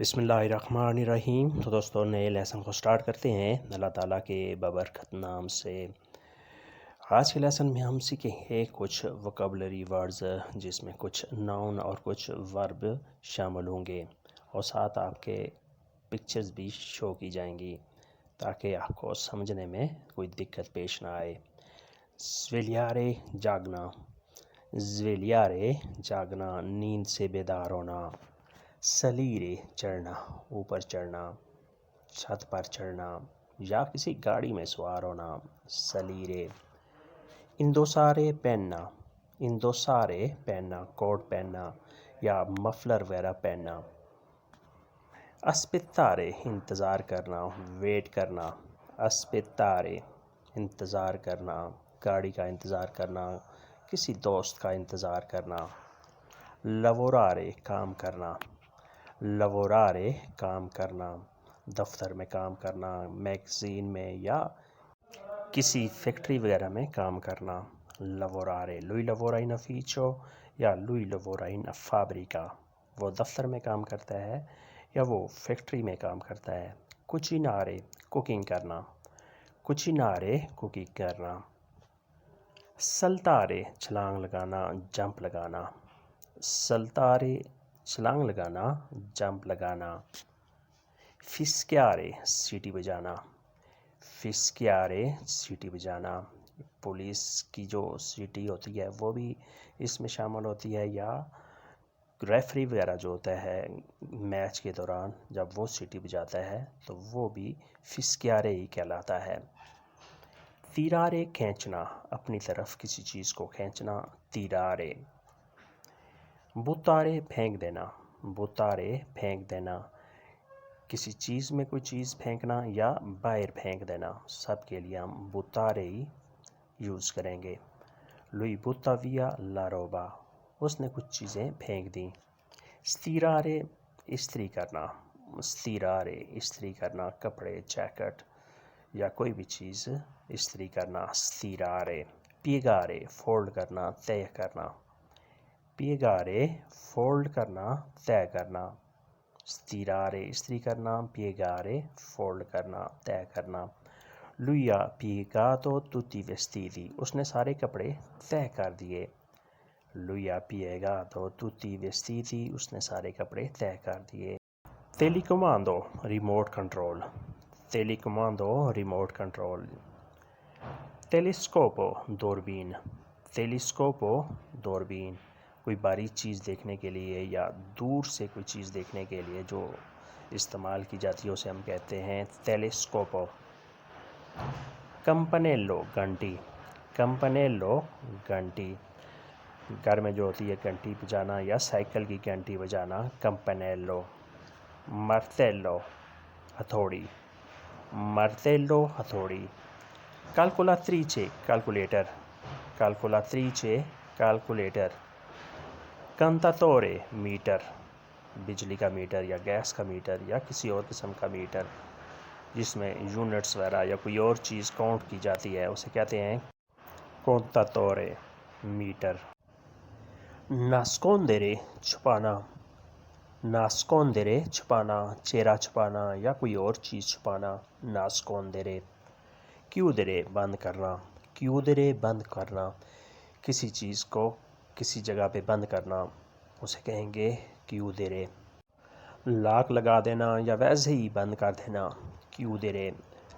بسم اللہ الرحمن الرحیم۔ تو دوستوں نئے لیسن کو سٹارٹ کرتے ہیں اللہ تعالیٰ کے بابرکت نام سے۔ آج کے لیسن میں ہم سیکھیں گے کچھ وکیبلری ورڈز جس میں کچھ ناؤن اور کچھ ورب شامل ہوں گے، اور ساتھ آپ کے پکچرز بھی شو کی جائیں گی تاکہ آپ کو سمجھنے میں کوئی دقت پیش نہ آئے۔ زویلیارے جاگنا، زویلیارے جاگنا، نیند سے بیدار ہونا۔ سلیرے چڑھنا، اوپر چڑھنا، چھت پر چڑھنا یا کسی گاڑی میں سوار ہونا، سلیرے۔ اندوسارے پہننا، اندوسارے پہننا، کوٹ پہننا یا مفلر وغیرہ پہننا۔ اسپتارے انتظار کرنا، ویٹ کرنا، اسپتارے انتظار کرنا، گاڑی کا انتظار کرنا، کسی دوست کا انتظار کرنا۔ لوورارے کام کرنا، لوورارے کام کرنا، دفتر میں کام کرنا، میگزین میں یا کسی فیکٹری وغیرہ میں کام کرنا۔ لوورارے، لوئی لوورا ان افیچو یا لوئی لوورا ان فابریکا، وہ دفتر میں کام کرتا ہے یا وہ فیکٹری میں کام کرتا ہے۔ کوچینارے کوکنگ کرنا، کوچینارے کوکنگ کرنا۔ سلتارے چھلانگ لگانا، جمپ لگانا، سلتارے چھلانگ لگانا، جمپ لگانا۔ فسکیارے سیٹی بجانا، فسکیارے سیٹی بجانا۔ پولیس کی جو سیٹی ہوتی ہے وہ بھی اس میں شامل ہوتی ہے، یا ریفری وغیرہ جو ہوتا ہے میچ کے دوران جب وہ سیٹی بجاتا ہے تو وہ بھی فسکیارے ہی کہلاتا ہے۔ تیرارے کھینچنا، اپنی طرف کسی چیز کو کھینچنا، تیرارے۔ بتارے پھینک دینا، بتارے پھینک دینا، کسی چیز میں کوئی چیز پھینکنا یا باہر پھینک دینا، سب کے لیے ہم بتارے ہی یوز کریں گے۔ لوئی بوتا ویا لا روبا، اس نے کچھ چیزیں پھینک دیں۔ ستیرارے استری کرنا، ستیرارے استری کرنا، کپڑے، جیکٹ یا کوئی بھی چیز استری کرنا، ستیرارے۔ پیگارے فولڈ کرنا، طے کرنا، پیگارے فولڈ کرنا، طے کرنا۔ ستیرارے استری کرنا، پیگارے فولڈ کرنا، طے کرنا۔ لویا پیگاتو توتی ویستیتی، اس نے سارے کپڑے طے کر دیے۔ لویا پیگاتو توتی ویستیتی، اس نے سارے کپڑے طے کر دیے۔ تیلی کمانڈو ریموٹ کنٹرول، تیلی کمانڈو ریموٹ کنٹرول۔ ٹیلیسکوپو دوربین، ٹیلیسکوپو دوربین، کوئی باریک چیز دیکھنے کے لیے یا دور سے کوئی چیز دیکھنے کے لیے جو استعمال کی جاتی ہے اسے ہم کہتے ہیں ٹیلیسکوپو۔ کمپنیلو گھنٹی، کمپنیلو گھنٹی، گھر میں جو ہوتی ہے گھنٹی بجانا یا سائیکل کی گھنٹی بجانا، کمپنیلو۔ مرتیلو ہتھوڑی، مرتیلو ہتھوڑی۔ کیلکولاتریچے کیلکولیٹر، کیلکولاتریچے کیلکولیٹر۔ کنتاتورے میٹر، بجلی کا میٹر یا گیس کا میٹر یا کسی اور قسم کا میٹر جس میں یونٹس وغیرہ یا کوئی اور چیز کاؤنٹ کی جاتی ہے اسے کہتے ہیں کونتاتورے میٹر۔ ناسکوندرے چھپانا، ناسکوندرے چھپانا، چہرہ چھپانا یا کوئی اور چیز چھپانا، ناسکوندرے۔ کیودرے بند کرنا، کیودرے بند کرنا، کسی چیز کو کسی جگہ پہ بند کرنا اسے کہیں گے کیودرے۔ لاک لگا دینا یا ویسے ہی بند کر دینا، کیودرے۔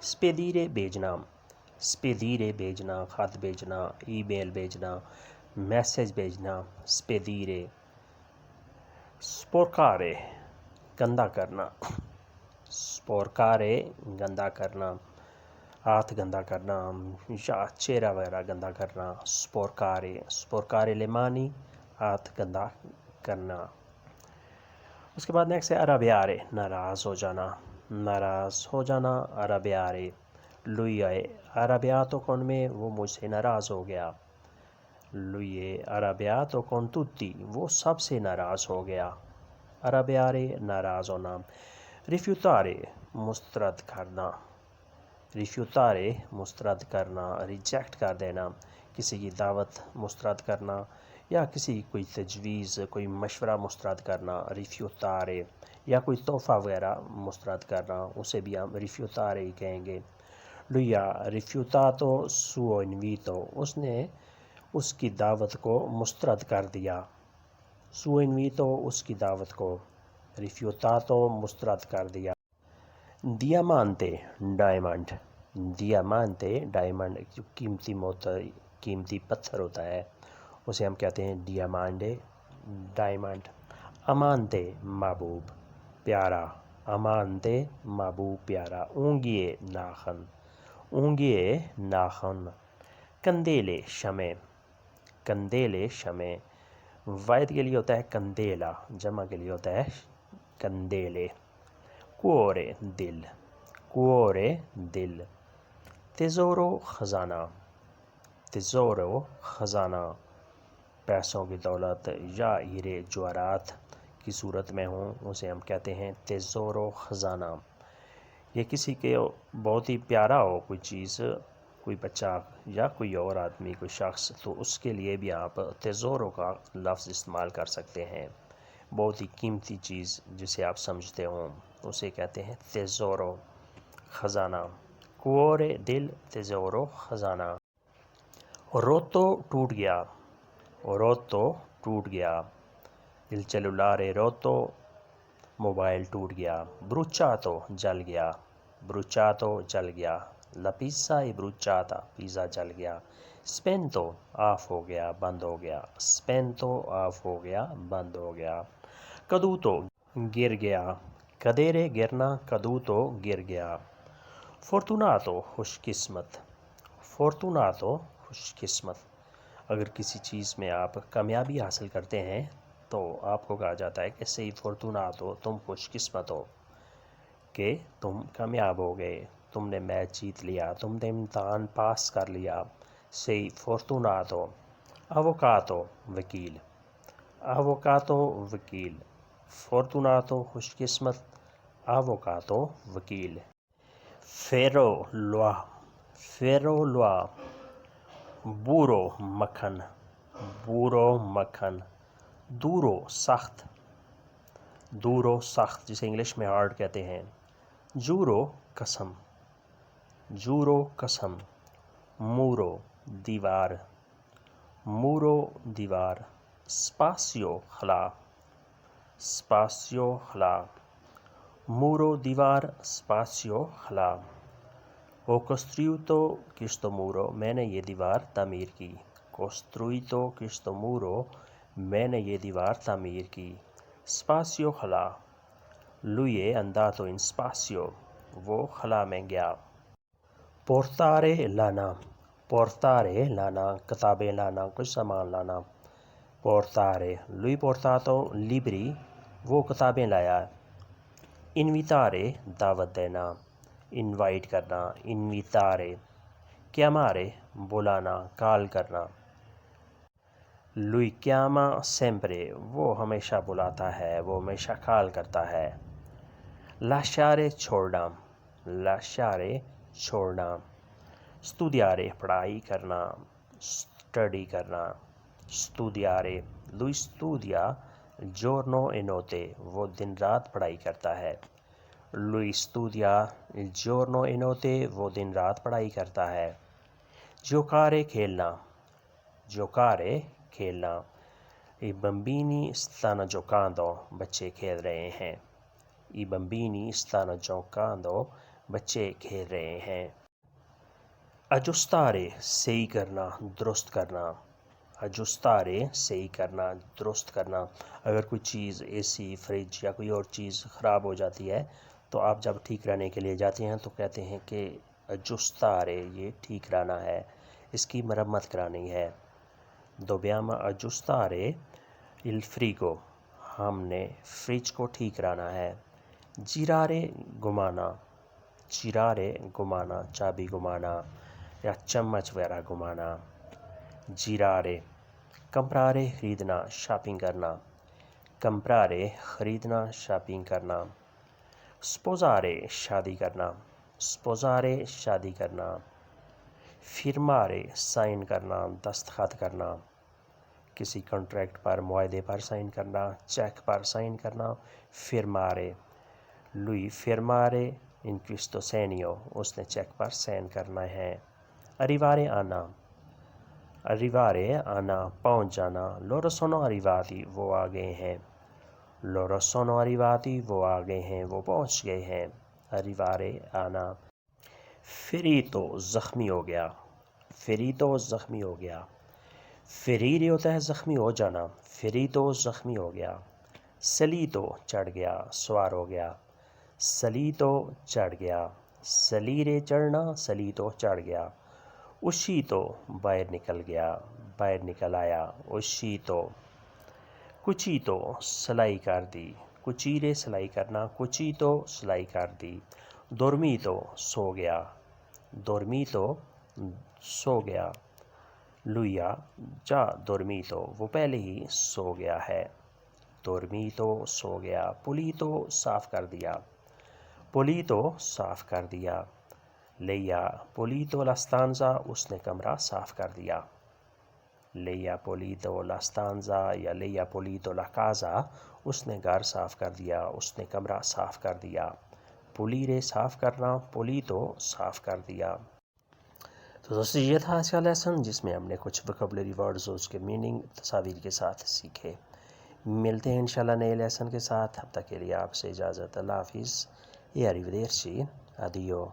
سپیدیرے بھیجنا، سپیدیرے بھیجنا، خط بھیجنا، ای میل بھیجنا، میسیج بھیجنا، سپیدیرے۔ سپورکارے گندا کرنا، سپورکارے گندا کرنا، ہاتھ گندا کرنا یا چہرہ وغیرہ گندا کرنا، سپورکارے۔ سپورکارے لیمانی، ہاتھ گندا کرنا۔ اس کے بعد نیکسٹ ہے ارابیارے، ناراض ہو جانا، ناراض ہو جانا، ارابیارے۔ لوئیے ارابیاتو کون میں، وہ مجھ سے ناراض ہو گیا، لوئیے ارابیاتو کون توتی، وہ سب سے ناراض ہو گیا، ارابیارے ناراض ہونا۔ ریفیوتارے مسترد کرنا، ریفیوتارے مسترد کرنا، ریجیکٹ کر دینا، کسی کی دعوت مسترد کرنا یا کسی کوئی تجویز، کوئی مشورہ مسترد کرنا، ریفیوتارے، یا کوئی تحفہ وغیرہ مسترد کرنا، اسے بھی ہم ریفیوتارے ہی کہیں گے۔ lui ha rifiutato suo invito، اس نے اس کی دعوت کو مسترد کر دیا۔ suo invito، اس کی دعوت کو، rifiutato، مسترد کر دیا۔ diamante، ڈائمنڈ، diamante، ڈائمنڈ جو قیمتی پتھر ہوتا ہے اسے ہم کہتے ہیں diamante، ڈائمنڈ۔ amante، محبوب، پیارا، amante، محبوب، پیارا۔ unghie، ناخن، unghie، ناخن۔ candele، شمع، candele، شمع، واحد کے لیے ہوتا ہے candela، جمع کے لیے ہوتا ہے candele۔ cuore، دل، cuore، دل۔ tesoro، خزانہ، tesoro، خزانہ، پیسوں کی دولت یا ہیرے جواہرات کی صورت میں ہوں اسے ہم کہتے ہیں tesoro، خزانہ۔ یہ کسی کے بہت ہی پیارا ہو کوئی چیز، کوئی بچہ یا کوئی اور آدمی، کوئی شخص، تو اس کے لیے بھی آپ tesoro کا لفظ استعمال کر سکتے ہیں۔ بہت ہی قیمتی چیز جسے آپ سمجھتے ہوں اسے کہتے ہیں tesoro، خزانہ۔ cuore، دل، tesoro، خزانہ۔ rotto، ٹوٹ گیا، rotto، ٹوٹ گیا۔ il cellulare rotto، موبائل ٹوٹ گیا۔ bruciato، جل گیا، bruciato، جل گیا۔ la pizza è bruciata، پیزا جل گیا۔ spento، آف ہو گیا، بند ہو گیا، spento، آف ہو گیا، بند ہو گیا۔ caduto، گر گیا، cadere، گرنا، caduto، گر گیا۔ fortunato، خوش قسمت، fortunato، خوش قسمت۔ اگر کسی چیز میں آپ کامیابی حاصل کرتے ہیں تو آپ کو کہا جاتا ہے کہ sei fortunato، تم خوش قسمت ہو کہ تم کامیاب ہو گئے، تم نے میچ جیت لیا، تم نے امتحان پاس کر لیا۔ sei fortunato۔ avvocato، وکیل، avvocato، وکیل۔ fortunato، خوش قسمت، avvocato، وکیل۔ ferro، لوہا، ferro، لوہا۔ burro، مکھن، burro، مکھن۔ duro، سخت، duro، سخت، جسے انگلش میں ہارڈ کہتے ہیں۔ giuro، قسم، giuro، قسم۔ muro، دیوار، muro، دیوار۔ spazio، خلا، spazio، خلا۔ muro، دیوار، spazio، خلا۔ ho costruito questo muro، میں نے یہ دیوار تعمیر کی۔ costruito questo muro، میں نے یہ دیوار تعمیر کی۔ spazio، خلا۔ lui è andato in spazio، وہ خلا میں گیا۔ portare، لانا، portare، لانا، کتابیں لانا، کچھ سامان لانا۔ portare۔ lui portato libri، وہ کتابیں لایا۔ invitare، دعوت دینا، انوائٹ کرنا، invitare۔ chiamare، بلانا، کال کرنا۔ lui chiama sempre، وہ ہمیشہ بلاتا ہے، وہ ہمیشہ کال کرتا ہے۔ lasciare، چھوڑنا، lasciare، چھوڑنا۔ studiare، پڑھائی کرنا، اسٹڈی کرنا۔ studiare۔ lui studia giorno e notte، وہ دن رات پڑھائی کرتا ہے۔ lui studia il giorno e notte، وہ دن رات پڑھائی کرتا ہے۔ giocare، کھیلنا، giocare، کھیلنا۔ i bambini stanno giocando، بچے کھیل رہے ہیں۔ i bambini stanno giocando، بچے کھیل رہے ہیں۔ aggiustare، صحیح کرنا، درست کرنا۔ aggiustare، صحیح کرنا، درست کرنا۔ اگر کوئی چیز اے سی، فریج یا کوئی اور چیز خراب ہو جاتی ہے تو آپ جب ٹھیک کرانے کے لیے جاتے ہیں تو کہتے ہیں کہ aggiustare، یہ ٹھیک کرانا ہے، اس کی مرمت کرانی ہے۔ dobbiamo aggiustare il frigo، ہم نے فریج کو ٹھیک کرانا ہے۔ girare، گھمانا، girare، گھمانا، چابی گھمانا یا چمچ وغیرہ گھمانا۔ girare۔ comprare، خریدنا، شاپنگ کرنا۔ comprare، خریدنا، شاپنگ کرنا۔ sposare، شادی کرنا، sposare، شادی کرنا۔ firmare، سائن کرنا، دستخط کرنا۔ کسی کانٹریکٹ پر معاہدے پر سائن کرنا، چیک پر سائن کرنا. فرمارے لوئی فرمارے ان questo segno اس نے چیک پر سائن کرنا ہے. arrivare آنا، arrivare آنا پہنچ جانا. loro sono arrivati وہ آ گئے ہیں. loro sono arrivati وہ آ گئے ہیں، وہ پہنچ گئے ہیں. arrivare آنا. ferito زخمی ہو گیا، ferito زخمی ہو گیا. ferire ہوتا ہے زخمی ہو جانا، ferito زخمی ہو گیا. salito چڑھ گیا، سوار ہو گیا. salito چڑھ گیا. salire چڑھنا، salito چڑھ گیا. uscito باہر نکل گیا، باہر نکل آیا. uscito. cucito سلائی کر دی، cucire سلائی کرنا، cucito سلائی کر دی. dormito سو گیا، dormito سو گیا. lui ha già dormito وہ پہلے ہی سو گیا ہے. dormito سو گیا. pulito صاف کر دیا، pulito صاف کر دیا. lei ha pulito la stanza اس نے کمرہ صاف کر دیا. lei ha pulito la stanza یا lei ha pulito la casa اس نے گھر صاف کر دیا، اس نے کمرہ صاف کر دیا. pulire صاف کرنا، pulito صاف کر دیا. تو دوستو یہ تھا آج کا لیسن جس میں ہم نے کچھ ویکیبلری ورڈز اور اس کے میننگ تصاویر کے ساتھ سیکھے. ملتے ہیں انشاءاللہ نئے لیسن کے ساتھ. اب تک کے لیے آپ سے اجازت. اللہ حافظ. arrivederci. addio.